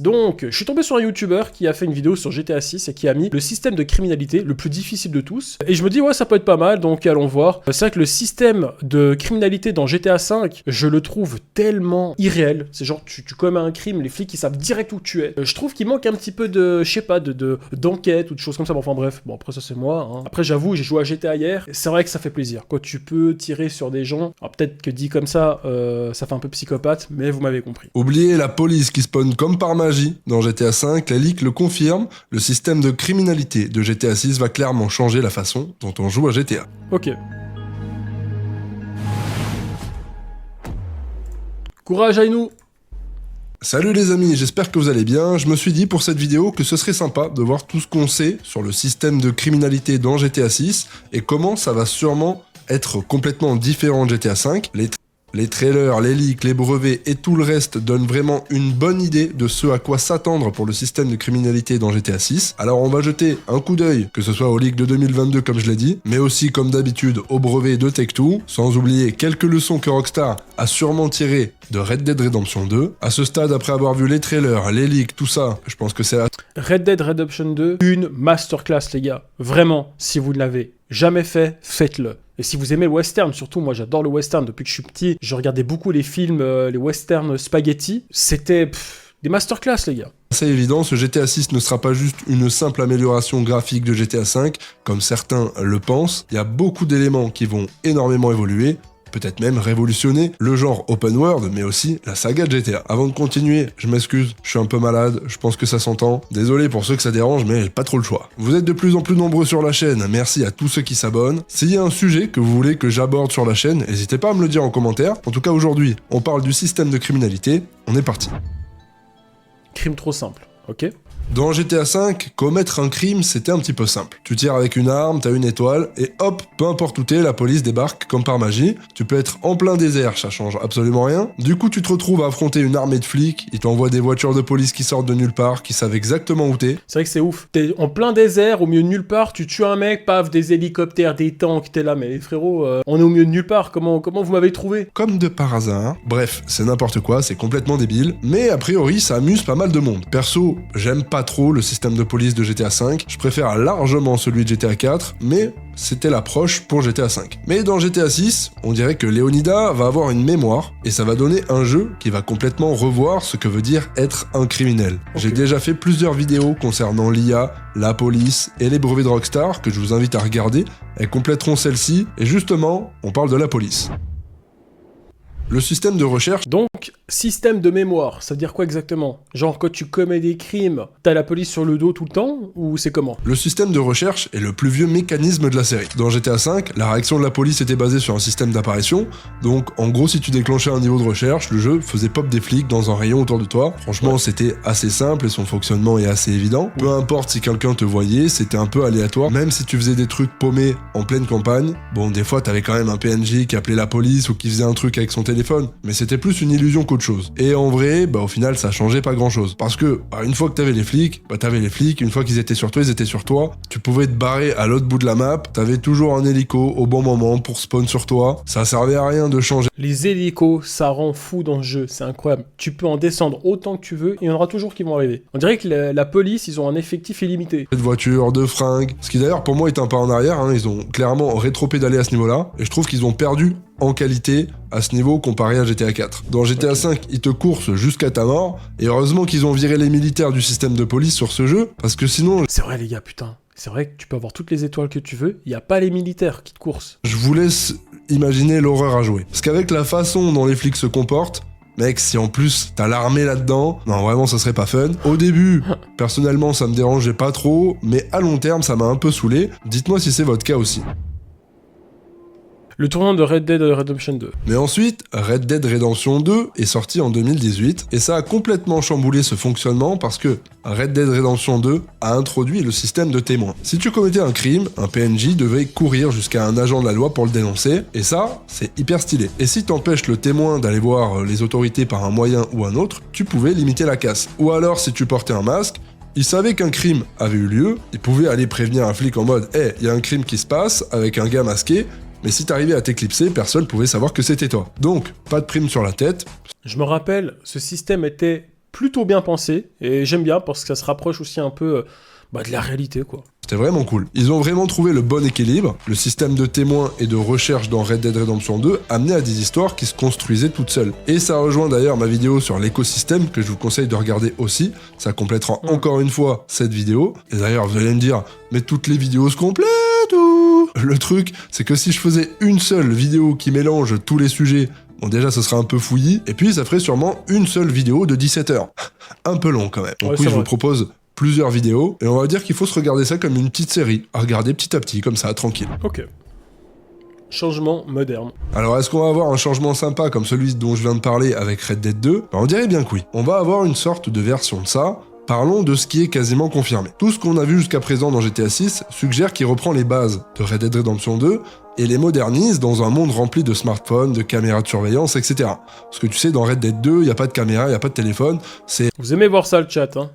Donc, je suis tombé sur un YouTuber qui a fait une vidéo sur GTA 6 et qui a mis le système de criminalité le plus difficile de tous. Et je me dis, ouais, ça peut être pas mal, donc allons voir. C'est vrai que le système de criminalité dans GTA 5, je le trouve tellement irréel. C'est genre, tu commets un crime, les flics, ils savent direct où tu es. Je trouve qu'il manque un petit peu de, je sais pas, d'enquête ou de choses comme ça. Bon, enfin bref, bon, après ça c'est moi. Hein. Après, j'avoue, j'ai joué à GTA hier. C'est vrai que ça fait plaisir. Quand tu peux tirer sur des gens, alors peut-être que dit comme ça fait un peu psychopathe, mais vous m'avez compris. Oubliez la police qui spawn comme par magie dans GTA 5, les leaks le confirment, le système de criminalité de GTA 6 va clairement changer la façon dont on joue à GTA. Ok. Courage Aïnou. Salut les amis, j'espère que vous allez bien. Je me suis dit pour cette vidéo que ce serait sympa de voir tout ce qu'on sait sur le système de criminalité dans GTA 6 et comment ça va sûrement être complètement différent de GTA 5. Les trailers, les leaks, les brevets et tout le reste donnent vraiment une bonne idée de ce à quoi s'attendre pour le système de criminalité dans GTA 6. Alors on va jeter un coup d'œil, que ce soit au leak de 2022 comme je l'ai dit, mais aussi comme d'habitude au brevet de Take-Two, sans oublier quelques leçons que Rockstar a sûrement tirées de Red Dead Redemption 2. À ce stade, après avoir vu les trailers, les leaks, tout ça, je pense que c'est la... Red Dead Redemption 2, une masterclass les gars. Vraiment, si vous ne l'avez jamais fait, faites-le. Et si vous aimez le western, surtout moi j'adore le western depuis que je suis petit, je regardais beaucoup les films, les westerns spaghetti, c'était des masterclass les gars. C'est évident, ce GTA 6 ne sera pas juste une simple amélioration graphique de GTA 5, comme certains le pensent. Il y a beaucoup d'éléments qui vont énormément évoluer, peut-être même révolutionner le genre open world, mais aussi la saga de GTA. Avant de continuer, je m'excuse, je suis un peu malade, je pense que ça s'entend. Désolé pour ceux que ça dérange, mais j'ai pas trop le choix. Vous êtes de plus en plus nombreux sur la chaîne, merci à tous ceux qui s'abonnent. S'il y a un sujet que vous voulez que j'aborde sur la chaîne, n'hésitez pas à me le dire en commentaire. En tout cas aujourd'hui, on parle du système de criminalité, on est parti. Crime trop simple, ok ? Dans GTA V, commettre un crime, c'était un petit peu simple. Tu tires avec une arme, t'as une étoile, et hop, peu importe où t'es, la police débarque comme par magie. Tu peux être en plein désert, ça change absolument rien. Du coup, tu te retrouves à affronter une armée de flics, ils t'envoient des voitures de police qui sortent de nulle part, qui savent exactement où t'es. C'est vrai que c'est ouf. T'es en plein désert, au milieu de nulle part, tu tues un mec, paf, des hélicoptères, des tanks, t'es là, mais frérot, on est au milieu de nulle part, comment vous m'avez trouvé ? Comme de par hasard. Bref, c'est n'importe quoi, c'est complètement débile, mais a priori, ça amuse pas mal de monde. Perso, j'aime pas trop le système de police de GTA V, je préfère largement celui de GTA 4, mais c'était l'approche pour GTA 5. Mais dans GTA 6, on dirait que Leonida va avoir une mémoire, et ça va donner un jeu qui va complètement revoir ce que veut dire être un criminel. Okay. J'ai déjà fait plusieurs vidéos concernant l'IA, la police et les brevets de Rockstar, que je vous invite à regarder, elles compléteront celle-ci, et justement, on parle de la police. Le système de recherche... Donc, système de mémoire, ça veut dire quoi exactement ? Genre, quand tu commets des crimes, t'as la police sur le dos tout le temps, ou c'est comment ? Le système de recherche est le plus vieux mécanisme de la série. Dans GTA V, la réaction de la police était basée sur un système d'apparition, donc en gros, si tu déclenchais un niveau de recherche, le jeu faisait pop des flics dans un rayon autour de toi. Franchement, c'était assez simple et son fonctionnement est assez évident. Peu importe si quelqu'un te voyait, c'était un peu aléatoire, même si tu faisais des trucs paumés en pleine campagne. Bon, des fois, t'avais quand même un PNJ qui appelait la police ou qui faisait un truc avec son téléphone, mais c'était plus une illusion qu'autre chose. Et en vrai, au final, ça changeait pas grand chose. Parce que, une fois que t'avais les flics, une fois qu'ils étaient sur toi, ils étaient sur toi. Tu pouvais te barrer à l'autre bout de la map, t'avais toujours un hélico au bon moment pour spawn sur toi. Ça servait à rien de changer. Les hélicos, ça rend fou dans le jeu, c'est incroyable. Tu peux en descendre autant que tu veux, il y en aura toujours qui vont arriver. On dirait que la police, ils ont un effectif illimité. De voitures, de fringues, ce qui d'ailleurs pour moi est un pas en arrière, ils ont clairement rétropédalé à ce niveau-là, et je trouve qu'ils ont perdu en qualité à ce niveau comparé à GTA 4. Dans GTA 5, ils te coursent jusqu'à ta mort, et heureusement qu'ils ont viré les militaires du système de police sur ce jeu, parce que sinon... C'est vrai les gars, putain. C'est vrai que tu peux avoir toutes les étoiles que tu veux, il n'y a pas les militaires qui te coursent. Je vous laisse imaginer l'horreur à jouer. Parce qu'avec la façon dont les flics se comportent, mec, si en plus t'as l'armée là-dedans, non vraiment ça serait pas fun. Au début, personnellement ça me dérangeait pas trop, mais à long terme ça m'a un peu saoulé. Dites-moi si c'est votre cas aussi. Le tournant de Red Dead Redemption 2. Mais ensuite, Red Dead Redemption 2 est sorti en 2018, et ça a complètement chamboulé ce fonctionnement parce que Red Dead Redemption 2 a introduit le système de témoins. Si tu commettais un crime, un PNJ devait courir jusqu'à un agent de la loi pour le dénoncer, et ça, c'est hyper stylé. Et si t'empêches le témoin d'aller voir les autorités par un moyen ou un autre, tu pouvais limiter la casse. Ou alors, si tu portais un masque, il savait qu'un crime avait eu lieu, il pouvait aller prévenir un flic en mode « Hey, il y a un crime qui se passe avec un gars masqué », mais si t'arrivais à t'éclipser, personne pouvait savoir que c'était toi. Donc, pas de prime sur la tête. Je me rappelle, ce système était plutôt bien pensé, et j'aime bien parce que ça se rapproche aussi un peu de la réalité, quoi. C'était vraiment cool. Ils ont vraiment trouvé le bon équilibre. Le système de témoins et de recherche dans Red Dead Redemption 2 amenait à des histoires qui se construisaient toutes seules. Et ça rejoint d'ailleurs ma vidéo sur l'écosystème que je vous conseille de regarder aussi. Ça complétera encore une fois cette vidéo. Et d'ailleurs, vous allez me dire, mais toutes les vidéos se complètent ou... Le truc, c'est que si je faisais une seule vidéo qui mélange tous les sujets, bon déjà ce serait un peu fouillis, et puis ça ferait sûrement une seule vidéo de 17 heures. Un peu long quand même. Donc oui, je vous propose plusieurs vidéos, et on va dire qu'il faut se regarder ça comme une petite série, à regarder petit à petit, comme ça, tranquille. Ok. Changement moderne. Alors est-ce qu'on va avoir un changement sympa comme celui dont je viens de parler avec Red Dead 2 ? On dirait bien que oui. On va avoir une sorte de version de ça. Parlons de ce qui est quasiment confirmé. Tout ce qu'on a vu jusqu'à présent dans GTA 6 suggère qu'il reprend les bases de Red Dead Redemption 2 et les modernise dans un monde rempli de smartphones, de caméras de surveillance, etc. Parce que tu sais, dans Red Dead 2, il n'y a pas de caméra, il n'y a pas de téléphone, c'est... Vous aimez voir ça le chat, hein ?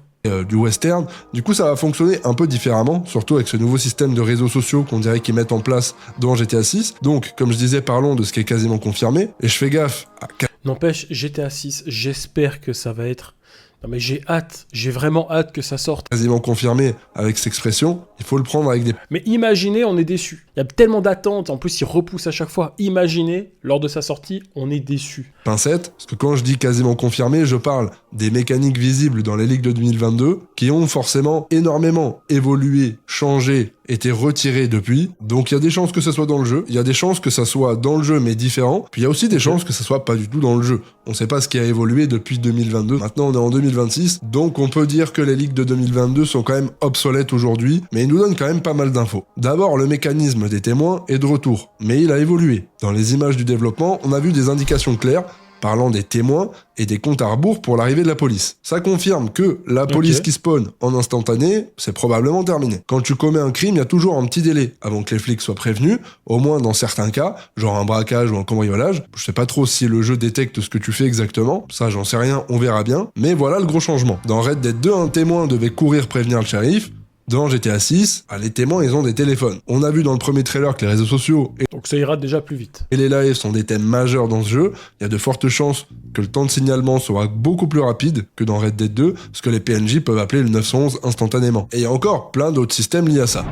Du western. Du coup, ça va fonctionner un peu différemment, surtout avec ce nouveau système de réseaux sociaux qu'on dirait qu'ils mettent en place dans GTA 6. Donc, comme je disais, parlons de ce qui est quasiment confirmé. Et je fais gaffe à... N'empêche, GTA 6, j'espère que ça va être... Non mais j'ai vraiment hâte que ça sorte. Quasiment confirmé avec cette expression, il faut le prendre avec des... Mais imaginez, on est déçu. Il y a tellement d'attentes, en plus il repousse à chaque fois. Imaginez, lors de sa sortie, on est déçu. Pincette, parce que quand je dis quasiment confirmé, je parle des mécaniques visibles dans les ligues de 2022 qui ont forcément énormément évolué, changé, été retirées depuis. Donc il y a des chances que ça soit dans le jeu, il y a des chances que ça soit dans le jeu mais différent, puis il y a aussi des chances que ça soit pas du tout dans le jeu. On sait pas ce qui a évolué depuis 2022, maintenant on est en 2026, donc on peut dire que les ligues de 2022 sont quand même obsolètes aujourd'hui, mais ils nous donnent quand même pas mal d'infos. D'abord, le mécanisme des témoins est de retour, mais il a évolué. Dans les images du développement, on a vu des indications claires parlant des témoins et des comptes à rebours pour l'arrivée de la police. Ça confirme que la police qui spawn en instantané, c'est probablement terminé. Quand tu commets un crime, il y a toujours un petit délai avant que les flics soient prévenus, au moins dans certains cas, genre un braquage ou un cambriolage. Je sais pas trop si le jeu détecte ce que tu fais exactement, ça j'en sais rien, on verra bien, mais voilà le gros changement. Dans Red Dead 2, un témoin devait courir prévenir le shérif. Dans GTA 6, les témoins, ils ont des téléphones. On a vu dans le premier trailer que les réseaux sociaux donc ça ira déjà plus vite. Et les lives sont des thèmes majeurs dans ce jeu. Il y a de fortes chances que le temps de signalement sera beaucoup plus rapide que dans Red Dead 2, parce que les PNJ peuvent appeler le 911 instantanément. Et il y a encore plein d'autres systèmes liés à ça.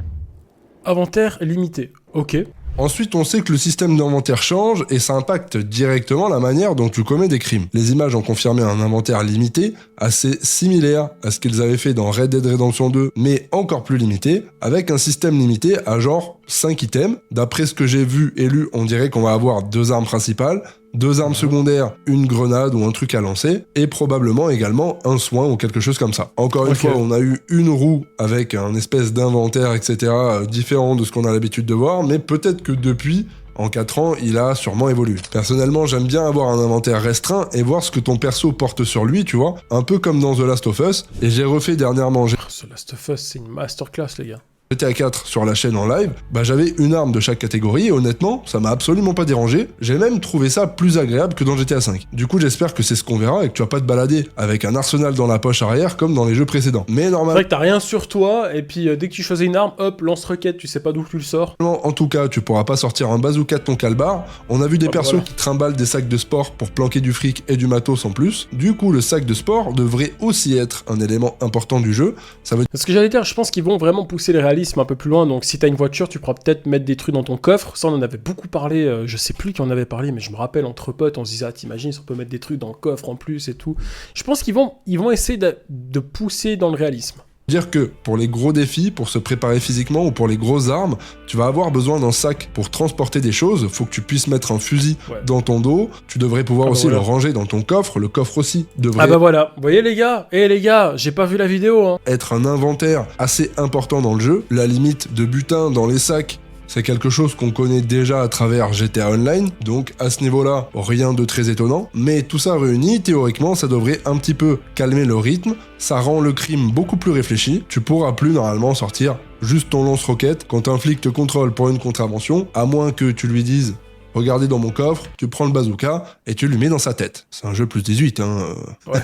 Inventaire limité, ok. Ensuite, on sait que le système d'inventaire change et ça impacte directement la manière dont tu commets des crimes. Les images ont confirmé un inventaire limité, assez similaire à ce qu'ils avaient fait dans Red Dead Redemption 2, mais encore plus limité, avec un système limité à genre 5 items. D'après ce que j'ai vu et lu, on dirait qu'on va avoir 2 armes principales, 2 armes secondaires, une grenade ou un truc à lancer, et probablement également un soin ou quelque chose comme ça. Encore une fois, on a eu une roue avec un espèce d'inventaire, etc., différent de ce qu'on a l'habitude de voir, mais peut-être que depuis, en 4 ans, il a sûrement évolué. Personnellement, j'aime bien avoir un inventaire restreint et voir ce que ton perso porte sur lui, tu vois, un peu comme dans The Last of Us, et j'ai refait dernièrement... The Last of Us, c'est une masterclass, les gars. GTA 4 sur la chaîne en live, j'avais une arme de chaque catégorie et honnêtement, ça m'a absolument pas dérangé. J'ai même trouvé ça plus agréable que dans GTA 5. Du coup, j'espère que c'est ce qu'on verra et que tu vas pas te balader avec un arsenal dans la poche arrière comme dans les jeux précédents. Mais normalement... C'est vrai que t'as rien sur toi et puis dès que tu choisis une arme, hop, lance-roquette, tu sais pas d'où tu le sors. En tout cas, tu pourras pas sortir un bazooka de ton calbar. On a vu des persos qui trimballent des sacs de sport pour planquer du fric et du matos en plus. Du coup, le sac de sport devrait aussi être un élément important du jeu. Ça veut... Ce que j'allais dire, je pense qu'ils vont vraiment pousser les réalismes un peu plus loin, donc si t'as une voiture, tu pourras peut-être mettre des trucs dans ton coffre. Ça, on en avait beaucoup parlé, je sais plus qui en avait parlé, mais je me rappelle entre potes, on se disait, ah, t'imagines si on peut mettre des trucs dans le coffre en plus et tout. Je pense qu'ils vont essayer de pousser dans le réalisme. Dire que pour les gros défis, pour se préparer physiquement ou pour les grosses armes, tu vas avoir besoin d'un sac pour transporter des choses. Faut que tu puisses mettre un fusil dans ton dos. Tu devrais pouvoir aussi le ranger dans ton coffre. Le coffre aussi devrait... Ah bah voilà, vous voyez les gars, les gars, j'ai pas vu la vidéo, hein. Être un inventaire assez important dans le jeu. La limite de butin dans les sacs, c'est quelque chose qu'on connaît déjà à travers GTA Online, donc à ce niveau-là, rien de très étonnant, mais tout ça réuni, théoriquement, ça devrait un petit peu calmer le rythme, ça rend le crime beaucoup plus réfléchi, tu pourras plus normalement sortir juste ton lance-roquette quand un flic te contrôle pour une contravention, à moins que tu lui dises « Regardez dans mon coffre », tu prends le bazooka et tu lui mets dans sa tête. C'est un jeu plus 18, hein. Ouais,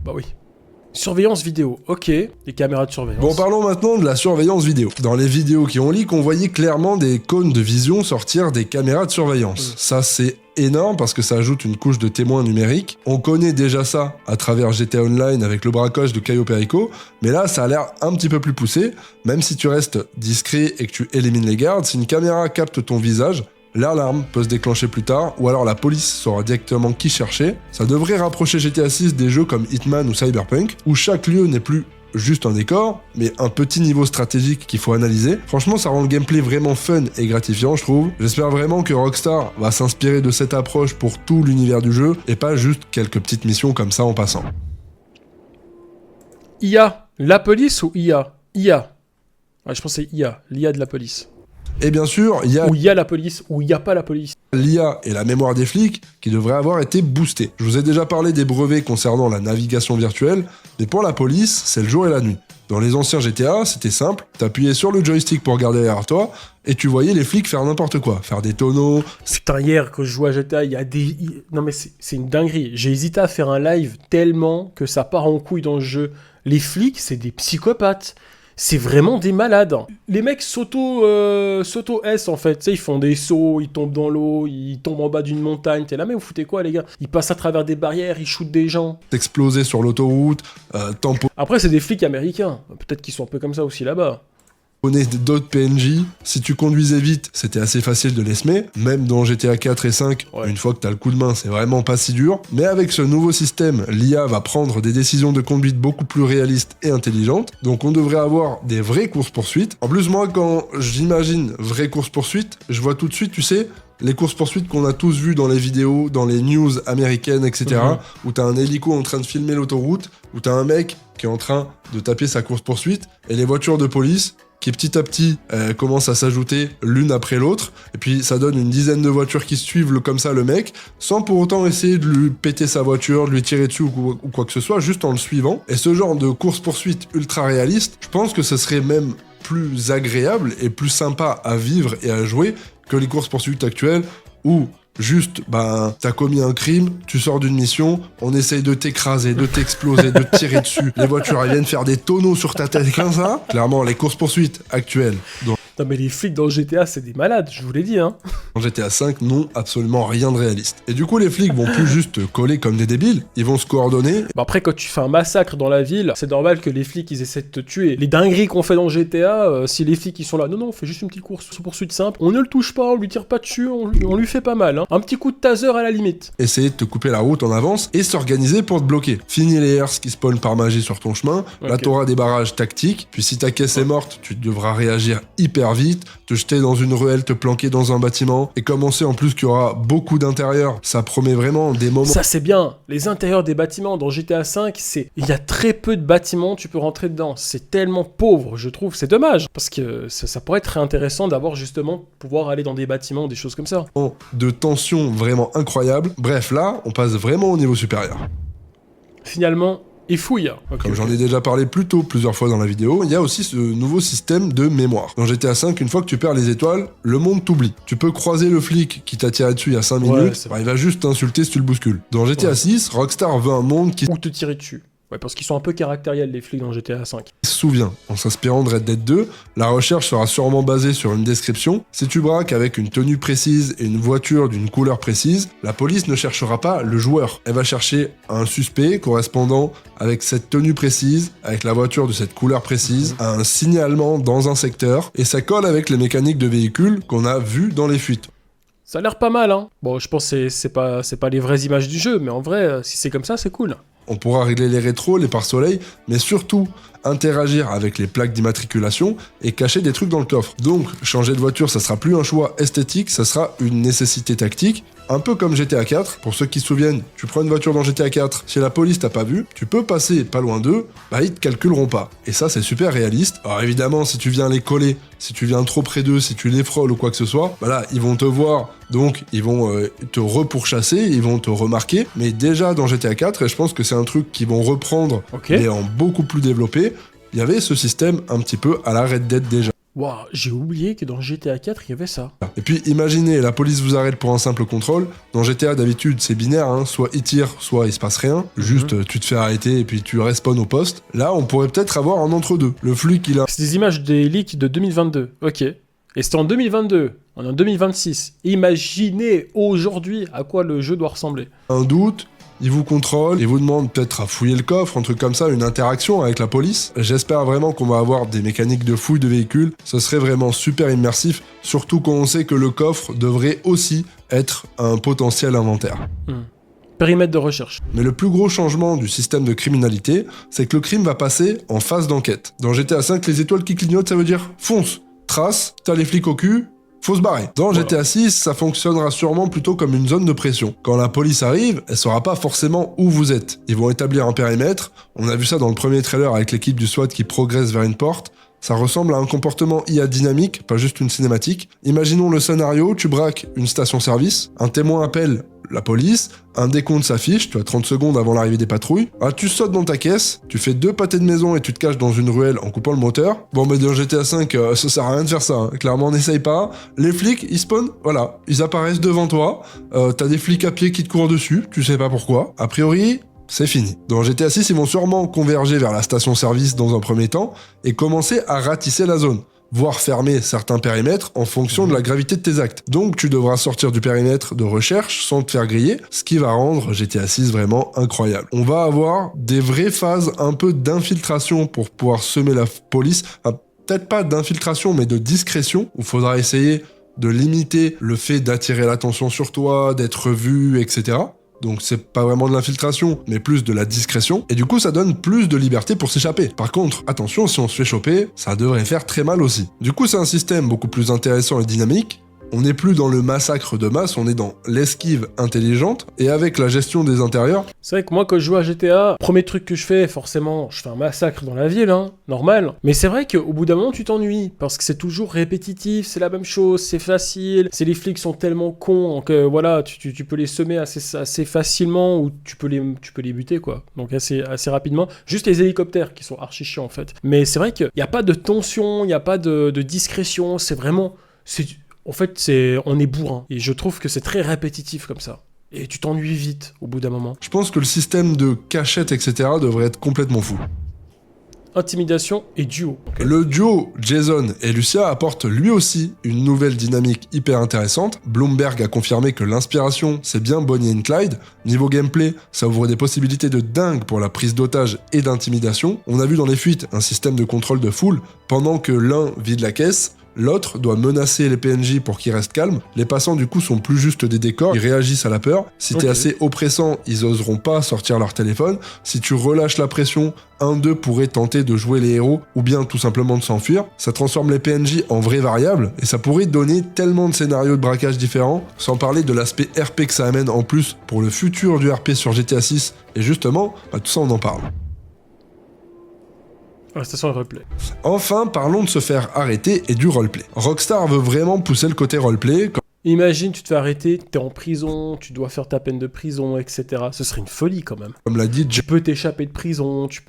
bah oui. Surveillance vidéo, ok, les caméras de surveillance. Bon, parlons maintenant de la surveillance vidéo. Dans les vidéos qui ont leak, on voyait clairement des cônes de vision sortir des caméras de surveillance. Ça, c'est énorme parce que ça ajoute une couche de témoins numériques. On connaît déjà ça à travers GTA Online avec le braquage de Cayo Perico, mais là ça a l'air un petit peu plus poussé. Même si tu restes discret et que tu élimines les gardes, si une caméra capte ton visage, l'alarme peut se déclencher plus tard, ou alors la police saura directement qui chercher. Ça devrait rapprocher GTA 6 des jeux comme Hitman ou Cyberpunk, où chaque lieu n'est plus juste un décor, mais un petit niveau stratégique qu'il faut analyser. Franchement, ça rend le gameplay vraiment fun et gratifiant, je trouve. J'espère vraiment que Rockstar va s'inspirer de cette approche pour tout l'univers du jeu, et pas juste quelques petites missions comme ça en passant. IA, la police ou IA? IA. Ouais, je pense que c'est IA, l'IA de la police. Et bien sûr, il y a Ou il y a la police, ou il n'y a pas la police. l'IA et la mémoire des flics qui devraient avoir été boostés. Je vous ai déjà parlé des brevets concernant la navigation virtuelle, mais pour la police, c'est le jour et la nuit. Dans les anciens GTA, c'était simple, t'appuyais sur le joystick pour regarder derrière toi, et tu voyais les flics faire n'importe quoi, faire des tonneaux. Putain, hier, quand je jouais à GTA, il y a des... Non mais c'est une dinguerie. J'ai hésité à faire un live tellement que ça part en couille dans le jeu. Les flics, c'est des psychopathes. C'est vraiment des malades. Les mecs s'auto-S en fait. Tu sais, ils font des sauts, ils tombent dans l'eau, ils tombent en bas d'une montagne. T'es là, mais vous foutez quoi, les gars? Ils passent à travers des barrières, ils shootent des gens. Exploser sur l'autoroute, Après, c'est des flics américains. Peut-être qu'ils sont un peu comme ça aussi là-bas. d'autres PNJ. Si tu conduisais vite, c'était assez facile de les semer. Même dans GTA 4 et 5, Ouais. une fois que t'as le coup de main, c'est vraiment pas si dur. Mais avec ce nouveau système, l'IA va prendre des décisions de conduite beaucoup plus réalistes et intelligentes. Donc on devrait avoir des vraies courses-poursuites. En plus, moi, quand j'imagine vraies courses-poursuites, je vois tout de suite, tu sais, les courses-poursuites qu'on a tous vues dans les vidéos, dans les news américaines, etc. Où t'as un hélico en train de filmer l'autoroute, où t'as un mec qui est en train de taper sa course-poursuite, et les voitures de police qui petit à petit commencent à s'ajouter l'une après l'autre, et puis ça donne une dizaine de voitures qui suivent comme ça le mec, sans pour autant essayer de lui péter sa voiture, de lui tirer dessus ou quoi que ce soit, juste en le suivant. Et ce genre de course-poursuite ultra réaliste, je pense que ce serait même plus agréable et plus sympa à vivre et à jouer que les courses-poursuites actuelles où juste, t'as commis un crime, tu sors d'une mission, on essaye de t'écraser, de t'exploser, de te tirer dessus. Les voitures, elles viennent faire des tonneaux sur ta tête, comme ça. Clairement, les courses-poursuites actuelles Non mais les flics dans GTA, c'est des malades, je vous l'ai dit, hein. dans GTA 5 n'ont absolument rien de réaliste. Et du coup, les flics vont plus juste coller comme des débiles, ils vont se coordonner. Bah après, quand tu fais un massacre dans la ville, c'est normal que les flics, ils essaient de te tuer. Les dingueries qu'on fait dans GTA, si les flics, ils sont là, non, on fait juste une petite course-poursuite simple, on ne le touche pas, on lui tire pas dessus, on lui fait pas mal, hein. Un petit coup de taser à la limite. Essayer de te couper la route en avance et s'organiser pour te bloquer. Fini les herses qui spawnent par magie sur ton chemin, là Ok. t'auras des barrages tactiques, puis si ta caisse est morte, tu devras réagir hyper vite, te jeter dans une ruelle, te planquer dans un bâtiment, et commencer en plus qu'il y aura beaucoup d'intérieur, ça promet vraiment des moments... Ça c'est bien, les intérieurs des bâtiments dans GTA V, il y a très peu de bâtiments, tu peux rentrer dedans, c'est tellement pauvre, je trouve, c'est dommage, parce que ça pourrait être très intéressant d'avoir justement pouvoir aller dans des bâtiments, des choses comme ça. de tension vraiment incroyable. Bref, là, on passe vraiment au niveau supérieur. Finalement, et fouille. Ok, Comme ok. j'en ai déjà parlé plus tôt plusieurs fois dans la vidéo, il y a aussi ce nouveau système de mémoire. Dans GTA V, une fois que tu perds les étoiles, le monde t'oublie. Tu peux croiser le flic qui t'a tiré dessus il y a 5 Ouais, minutes, c'est il va juste t'insulter si tu le bouscules. Dans GTA Ouais. 6, Rockstar veut un monde qui Ou te tirer dessus. Ouais, parce qu'ils sont un peu caractériels, les flics dans GTA V. se souvient. En s'inspirant de Red Dead 2, la recherche sera sûrement basée sur une description. Si tu braques avec une tenue précise et une voiture d'une couleur précise, la police ne cherchera pas le joueur. Elle va chercher un suspect correspondant avec cette tenue précise, avec la voiture de cette couleur précise, à un signalement dans un secteur, et ça colle avec les mécaniques de véhicules qu'on a vues dans les fuites. Ça a l'air pas mal, hein. Bon, je pense que c'est pas les vraies images du jeu, mais en vrai, si c'est comme ça, c'est cool. On pourra régler les rétros, les pare-soleil, mais surtout interagir avec les plaques d'immatriculation et cacher des trucs dans le coffre. Donc, changer de voiture, ça sera plus un choix esthétique, ça sera une nécessité tactique, un peu comme GTA 4. Pour ceux qui se souviennent, tu prends une voiture dans GTA 4, si la police t'a pas vu, tu peux passer pas loin d'eux, ils te calculeront pas. Et ça, c'est super réaliste. Alors évidemment, si tu viens les coller, si tu viens trop près d'eux, si tu les frôles ou quoi que ce soit, là, ils vont te voir, donc ils vont te repourchasser, ils vont te remarquer. Mais déjà dans GTA 4, et je pense que c'est un truc qu'ils vont reprendre, Ok. mais en beaucoup plus développé, il y avait ce système un petit peu à la Red Dead déjà. Waouh, j'ai oublié que dans GTA 4, il y avait ça. Et puis imaginez, la police vous arrête pour un simple contrôle. Dans GTA d'habitude c'est binaire, hein, soit il tire, soit il se passe rien. Juste tu te fais arrêter et puis tu respawns au poste. Là on pourrait peut-être avoir un entre-deux. Le flic il a C'est des images des leaks de 2022. Ok. Et c'était en 2022. On est en 2026. Imaginez aujourd'hui à quoi le jeu doit ressembler. Un doute, il vous contrôle, il vous demande peut-être à fouiller le coffre, un truc comme ça, une interaction avec la police. J'espère vraiment qu'on va avoir des mécaniques de fouille de véhicules. Ce serait vraiment super immersif, surtout quand on sait que le coffre devrait aussi être un potentiel inventaire. Périmètre de recherche. Mais le plus gros changement du système de criminalité, c'est que le crime va passer en phase d'enquête. Dans GTA V, les étoiles qui clignotent, ça veut dire fonce, trace, t'as les flics au cul, faut se barrer. Dans GTA 6, ça fonctionnera sûrement plutôt comme une zone de pression. Quand la police arrive, elle saura pas forcément où vous êtes. Ils vont établir un périmètre. On a vu ça dans le premier trailer avec l'équipe du SWAT qui progresse vers une porte. Ça ressemble à un comportement IA dynamique, pas juste une cinématique. Imaginons le scénario, tu braques une station-service, un témoin appelle la police, un décompte s'affiche, tu as 30 secondes avant l'arrivée des patrouilles. Ah, tu sautes dans ta caisse, tu fais 2 pâtés de maison et tu te caches dans une ruelle en coupant le moteur. Bon, mais dans GTA 5, ça sert à rien de faire ça, hein. Clairement, n'essaye pas. Les flics, ils spawnent, voilà, ils apparaissent devant toi. T'as des flics à pied qui te courent dessus, tu sais pas pourquoi. A priori, c'est fini. Dans GTA 6, ils vont sûrement converger vers la station-service dans un premier temps et commencer à ratisser la zone, voire fermer certains périmètres en fonction de la gravité de tes actes. Donc tu devras sortir du périmètre de recherche sans te faire griller, ce qui va rendre GTA 6 vraiment incroyable. On va avoir des vraies phases un peu d'infiltration pour pouvoir semer la police, enfin, peut-être pas d'infiltration mais de discrétion, où il faudra essayer de limiter le fait d'attirer l'attention sur toi, d'être vu, etc. Donc c'est pas vraiment de l'infiltration, mais plus de la discrétion, et du coup ça donne plus de liberté pour s'échapper. Par contre, attention, si on se fait choper, ça devrait faire très mal aussi. Du coup c'est un système beaucoup plus intéressant et dynamique. On n'est plus dans le massacre de masse, on est dans l'esquive intelligente, et avec la gestion des intérieurs. C'est vrai que moi, quand je joue à GTA, premier truc que je fais, forcément, je fais un massacre dans la ville, hein, normal. Mais c'est vrai qu'au bout d'un moment, tu t'ennuies, parce que c'est toujours répétitif, c'est la même chose, c'est facile, les flics sont tellement cons que voilà, tu peux les semer assez facilement, ou tu peux les buter, quoi. Donc assez rapidement. Juste les hélicoptères qui sont archi chiants, en fait. Mais c'est vrai qu'il n'y a pas de tension, il n'y a pas de discrétion, c'est vraiment... En fait, on est bourrin. Et je trouve que c'est très répétitif comme ça. Et tu t'ennuies vite au bout d'un moment. Je pense que le système de cachette, etc. devrait être complètement fou. Intimidation et duo. Okay. Le duo Jason et Lucia apporte lui aussi une nouvelle dynamique hyper intéressante. Bloomberg a confirmé que l'inspiration, c'est bien Bonnie and Clyde. Niveau gameplay, ça ouvre des possibilités de dingue pour la prise d'otage et d'intimidation. On a vu dans les fuites un système de contrôle de foule. Pendant que l'un vide la caisse, l'autre doit menacer les PNJ pour qu'ils restent calmes. Les passants, du coup, sont plus juste des décors, ils réagissent à la peur. Si t'es assez oppressant, ils oseront pas sortir leur téléphone. Si tu relâches la pression, un d'eux pourrait tenter de jouer les héros, ou bien tout simplement de s'enfuir. Ça transforme les PNJ en vraies variables, et ça pourrait donner tellement de scénarios de braquage différents, sans parler de l'aspect RP que ça amène en plus pour le futur du RP sur GTA 6, et justement, tout ça on en parle. La station de roleplay. Enfin, parlons de se faire arrêter et du roleplay. Rockstar veut vraiment pousser le côté roleplay. Imagine, tu te fais arrêter, t'es en prison, tu dois faire ta peine de prison, etc. Ce serait une folie quand même. Comme l'a dit, tu peux t'échapper de prison, tu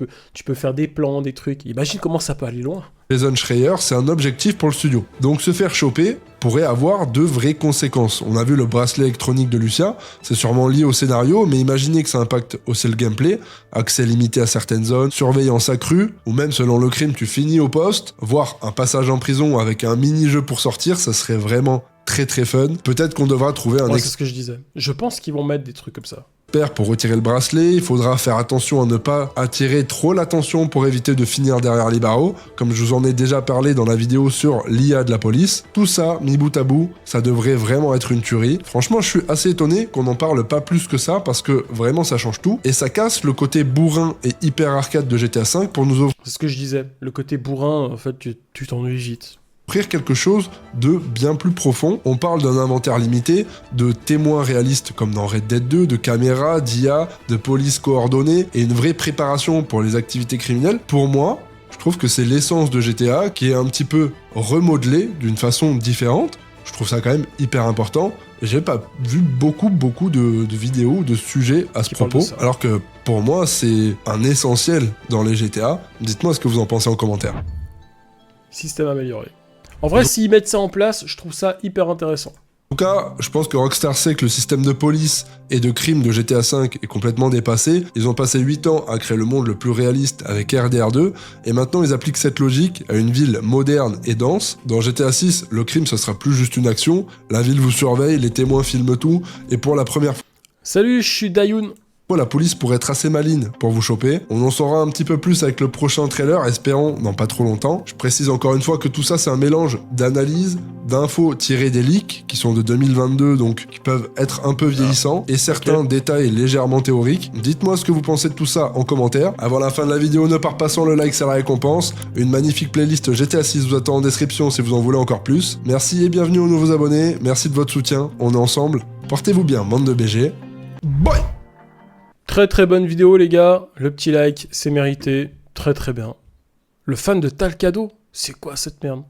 peux faire des plans, des trucs. Imagine comment ça peut aller loin. Jason Schreier, c'est un objectif pour le studio. Donc se faire choper pourrait avoir de vraies conséquences. On a vu le bracelet électronique de Lucia, c'est sûrement lié au scénario, mais imaginez que ça impacte aussi le gameplay, accès limité à certaines zones, surveillance accrue, ou même selon le crime tu finis au poste, voire un passage en prison avec un mini-jeu pour sortir, ça serait vraiment très très fun. Peut-être qu'on devra trouver un... c'est ce que je disais. Je pense qu'ils vont mettre des trucs comme ça. Pour retirer le bracelet, il faudra faire attention à ne pas attirer trop l'attention pour éviter de finir derrière les barreaux, comme je vous en ai déjà parlé dans la vidéo sur l'IA de la police. Tout ça, mis bout à bout, ça devrait vraiment être une tuerie. Franchement, je suis assez étonné qu'on n'en parle pas plus que ça, parce que vraiment ça change tout, et ça casse le côté bourrin et hyper arcade de GTA V pour nous offrir... C'est ce que je disais, le côté bourrin, en fait, tu t'ennuies vite. Quelque chose de bien plus profond. On parle d'un inventaire limité, de témoins réalistes comme dans Red Dead 2, de caméras, d'IA, de police coordonnée et une vraie préparation pour les activités criminelles. Pour moi, je trouve que c'est l'essence de GTA qui est un petit peu remodelée d'une façon différente. Je trouve ça quand même hyper important. J'ai pas vu beaucoup de vidéos, de sujets à ce propos, alors que pour moi c'est un essentiel dans les GTA. Dites-moi ce que vous en pensez en commentaire. Système amélioré. En vrai, s'ils mettent ça en place, je trouve ça hyper intéressant. En tout cas, je pense que Rockstar sait que le système de police et de crime de GTA V est complètement dépassé. Ils ont passé 8 ans à créer le monde le plus réaliste avec RDR2, et maintenant ils appliquent cette logique à une ville moderne et dense. Dans GTA 6, le crime ce sera plus juste une action, la ville vous surveille, les témoins filment tout, et pour la première fois... Salut, je suis Dayoun. La police pourrait être assez maligne pour vous choper. On en saura un petit peu plus avec le prochain trailer, espérons dans pas trop longtemps. Je précise encore une fois que tout ça c'est un mélange d'analyse, d'infos tirées des leaks, qui sont de 2022, donc qui peuvent être un peu vieillissants, et certains détails légèrement théoriques. Dites-moi ce que vous pensez de tout ça en commentaire. Avant la fin de la vidéo, ne pars pas sans le like, c'est la récompense. Une magnifique playlist GTA 6 vous attend en description si vous en voulez encore plus. Merci et bienvenue aux nouveaux abonnés, merci de votre soutien, on est ensemble. Portez-vous bien, bande de BG. Bye. Très bonne vidéo les gars, le petit like, c'est mérité, très bien. Le fan de Talcado, c'est quoi cette merde?